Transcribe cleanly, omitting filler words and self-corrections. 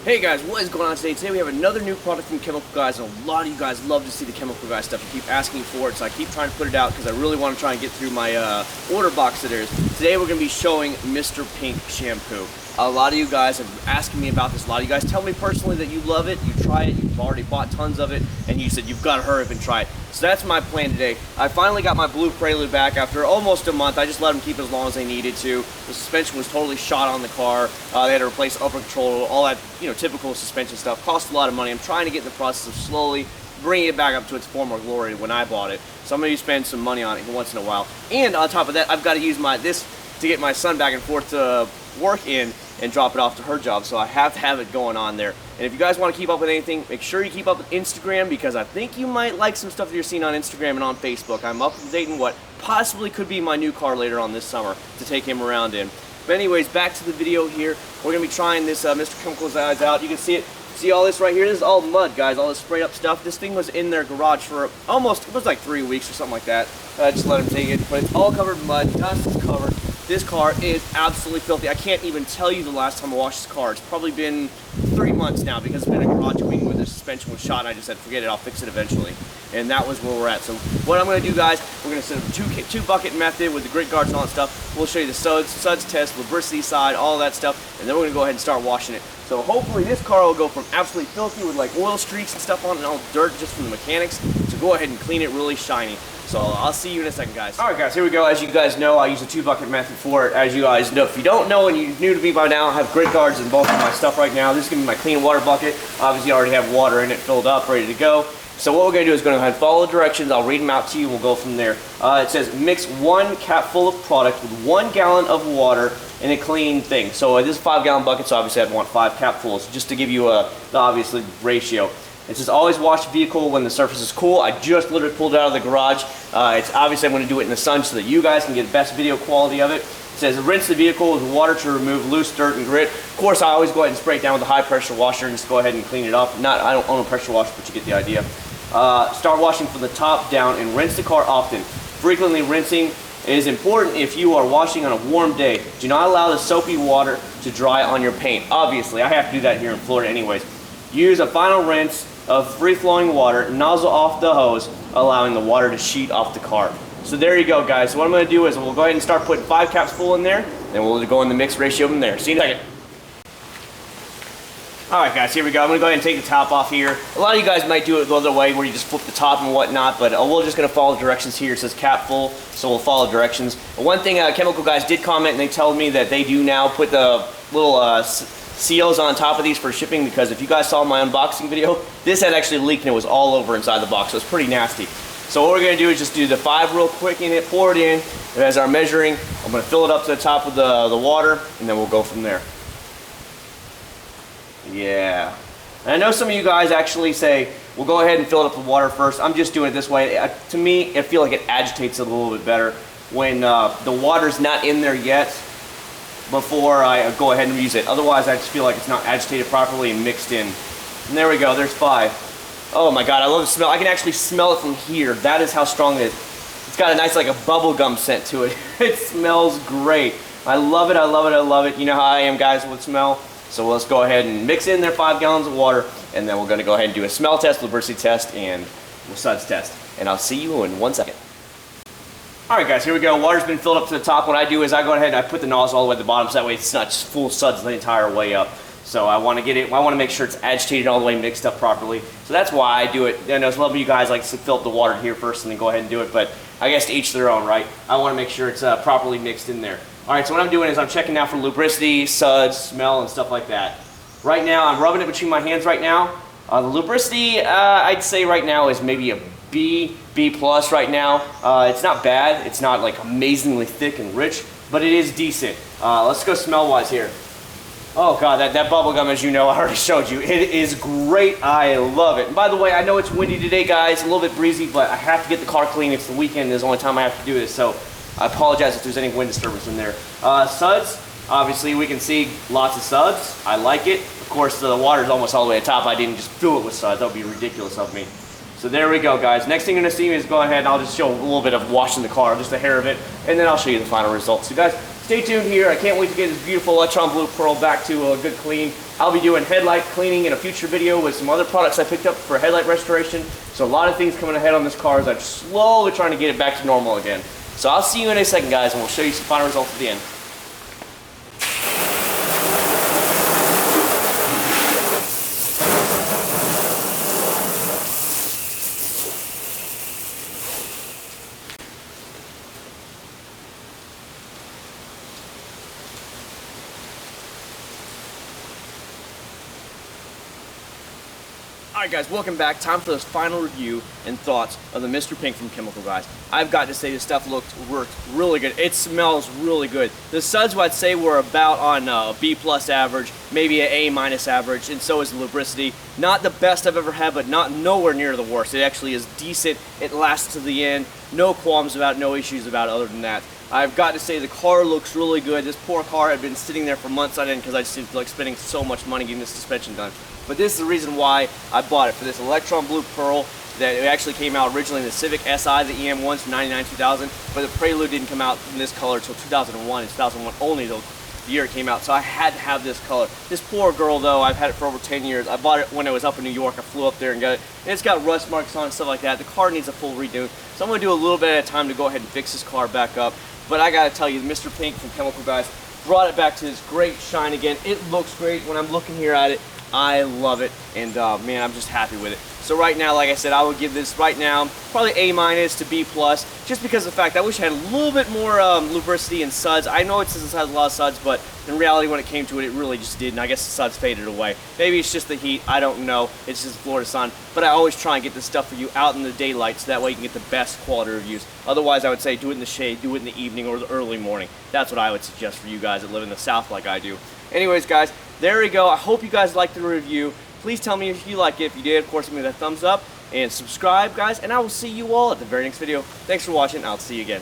Hey guys, what is going on today? Today we have another new product from Chemical Guys, and a lot of you guys love to see the Chemical Guys stuff. You keep asking for it, so I keep trying to put it out because I really want to try and get through my order box of theirs. Today we're going to be showing Mr. Pink Shampoo. A lot of you guys have asking me about this. A lot of you guys tell me personally that you love it, you try it, you've already bought tons of it, and you said you've got to hurry up and try it. So that's my plan today. I finally got my blue Prelude back after almost a month. I just let them keep it as long as they needed to. The suspension was totally shot on the car. They had to replace upper control, all that, typical suspension stuff. Cost a lot of money. I'm trying to get in the process of slowly bringing it back up to its former glory when I bought it. So I'm going to spend some money on it once in a while. And on top of that, I've got to use this to get my son back and forth to work in and drop it off to her job, so I have to have it going on there. And if you guys want to keep up with anything, make sure you keep up with Instagram, because I think you might like some stuff that you're seeing on Instagram and on Facebook. I'm updating what possibly could be my new car later on this summer to take him around in. But anyways, back to the video here. We're going to be trying this Mr. Chemical Guys out. You can see it. See all this right here? This is all mud, guys. All this sprayed up stuff. This thing was in their garage for almost, it was like 3 weeks or something like that. I just let him take it, but it's all covered in mud. Dust is covered. This car is absolutely filthy. I can't even tell you the last time I washed this car. It's probably been 3 months now, because it's been a garage cleaning where the suspension was shot, and I just said, forget it, I'll fix it eventually. And that was where we're at. So what I'm going to do, guys, we're going to set up a two bucket method with the grit guards and all that stuff. We'll show you the Suds test, lubricity side, all that stuff, and then we're going to go ahead and start washing it. So hopefully this car will go from absolutely filthy with like oil streaks and stuff on it and all dirt just from the mechanics to go ahead and clean it really shiny. So I'll see you in a second, guys. Alright guys, here we go. As you guys know, I use a 2-bucket method for it. As you guys know, if you don't know and you're new to me by now, I have grit guards in both of my stuff right now. This is going to be my clean water bucket. Obviously I already have water in it filled up, ready to go. So what we're going to do is go ahead and follow the directions. I'll read them out to you and we'll go from there. It says mix 1 cap full of product with 1 gallon of water in a clean thing. So this is a 5-gallon bucket, so obviously I'd want 5 capfuls just to give you the obviously ratio. It says always wash the vehicle when the surface is cool. I just literally pulled it out of the garage. It's obviously I'm going to do it in the sun so that you guys can get the best video quality of it. It says rinse the vehicle with water to remove loose dirt and grit. Of course, I always go ahead and spray it down with a high pressure washer and just go ahead and clean it up. I don't own a pressure washer, but you get the idea. Start washing from the top down and rinse the car often. Frequently rinsing is important if you are washing on a warm day. Do not allow the soapy water to dry on your paint. Obviously, I have to do that here in Florida anyways. Use a final rinse of free-flowing water, nozzle off the hose, allowing the water to sheet off the car. So there you go, guys. So what I'm going to do is we'll go ahead and start putting 5 caps full in there, then we'll go in the mixed ratio from there. See you in a second. Alright guys, here we go. I'm going to go ahead and take the top off here. A lot of you guys might do it the other way where you just flip the top and whatnot, but we're just going to follow the directions here. It says cap full, so we'll follow directions. One thing Chemical Guys did comment, and they told me that they do now put the little seals on top of these for shipping, because if you guys saw my unboxing video, this had actually leaked and it was all over inside the box, so it's pretty nasty. So what we're going to do is just do the 5 real quick in it, pour it in, and as our measuring, I'm going to fill it up to the top of the water, and then we'll go from there. Yeah. And I know some of you guys actually say, well, go ahead and fill it up with water first. I'm just doing it this way. To me, I feel like it agitates it a little bit better when the water's not in there yet before I go ahead and use it. Otherwise, I just feel like it's not agitated properly and mixed in. And there we go. There's 5. Oh my God, I love the smell. I can actually smell it from here. That is how strong it is. It's got a nice, like a bubblegum scent to it. It smells great. I love it. I love it. I love it. You know how I am, guys, with smell. So let's go ahead and mix in there 5 gallons of water, and then we're going to go ahead and do a smell test, lubricity test, and a Suds test. And I'll see you in 1 second. Alright guys, here we go. Water's been filled up to the top. What I do is I go ahead and I put the nozzle all the way at the bottom so that way it's not just full Suds the entire way up. So I want to make sure it's agitated all the way, mixed up properly. So that's why I do it. I know some of you guys like to fill up the water here first and then go ahead and do it, but I guess to each their own, right? I want to make sure it's properly mixed in there. Alright, so what I'm doing is I'm checking now for lubricity, suds, smell, and stuff like that. Right now, I'm rubbing it between my hands right now. The lubricity, I'd say right now is maybe a B plus right now. It's not bad. It's not like amazingly thick and rich, but it is decent. Let's go smell-wise here. Oh God, that bubble gum, as you know, I already showed you. It is great. I love it. And by the way, I know it's windy today, guys, a little bit breezy, but I have to get the car clean. It's the weekend. It's the only time I have to do this, so I apologize if there's any wind disturbance in there. Suds, obviously we can see lots of suds. I like it. Of course, the water's almost all the way to the top. I didn't just fill it with suds. That would be ridiculous of me. So there we go, guys. Next thing you're going to see me is go ahead and I'll just show a little bit of washing the car, just a hair of it, and then I'll show you the final results. So guys, stay tuned here. I can't wait to get this beautiful Electron Blue Pearl back to a good clean. I'll be doing headlight cleaning in a future video with some other products I picked up for headlight restoration. So a lot of things coming ahead on this car as I'm slowly trying to get it back to normal again. So I'll see you in a second, guys, and we'll show you some final results at the end. Alright guys, welcome back. Time for this final review and thoughts of the Mr. Pink from Chemical Guys. I've got to say this stuff worked really good. It smells really good. The Suds, I'd say, were about on a B+ average, maybe an A- average, and so is the lubricity. Not the best I've ever had, but nowhere near the worst. It actually is decent. It lasts to the end. No qualms about it, no issues about it other than that. I've got to say the car looks really good. This poor car had been sitting there for months on end because I just didn't feel like spending so much money getting this suspension done. But this is the reason why I bought it, for this Electron Blue Pearl that it actually came out originally in the Civic Si, the EM1s from 99-2000, but the Prelude didn't come out in this color until 2001. It's 2001 only the year it came out, so I had to have this color. This poor girl, though, I've had it for over 10 years. I bought it when I was up in New York. I flew up there and got it, and it's got rust marks on and stuff like that. The car needs a full redo, so I'm going to do a little bit at a time to go ahead and fix this car back up. But I got to tell you, Mr. Pink from Chemical Guys brought it back to its great shine again. It looks great when I'm looking here at it. I love it, and man, I'm just happy with it. So right now, like I said, I would give this right now probably A- to B+, just because of the fact I wish I had a little bit more lubricity and suds. I know it says it has a lot of suds, but in reality, when it came to it, it really just didn't. I guess the suds faded away. Maybe it's just the heat. I don't know. It's just Florida sun. But I always try and get this stuff for you out in the daylight, so that way you can get the best quality reviews. Otherwise, I would say do it in the shade, do it in the evening or the early morning. That's what I would suggest for you guys that live in the South like I do. Anyways, guys, there we go. I hope you guys liked the review. Please tell me if you like it. If you did, of course, give me that thumbs up and subscribe, guys. And I will see you all at the very next video. Thanks for watching. I'll see you again.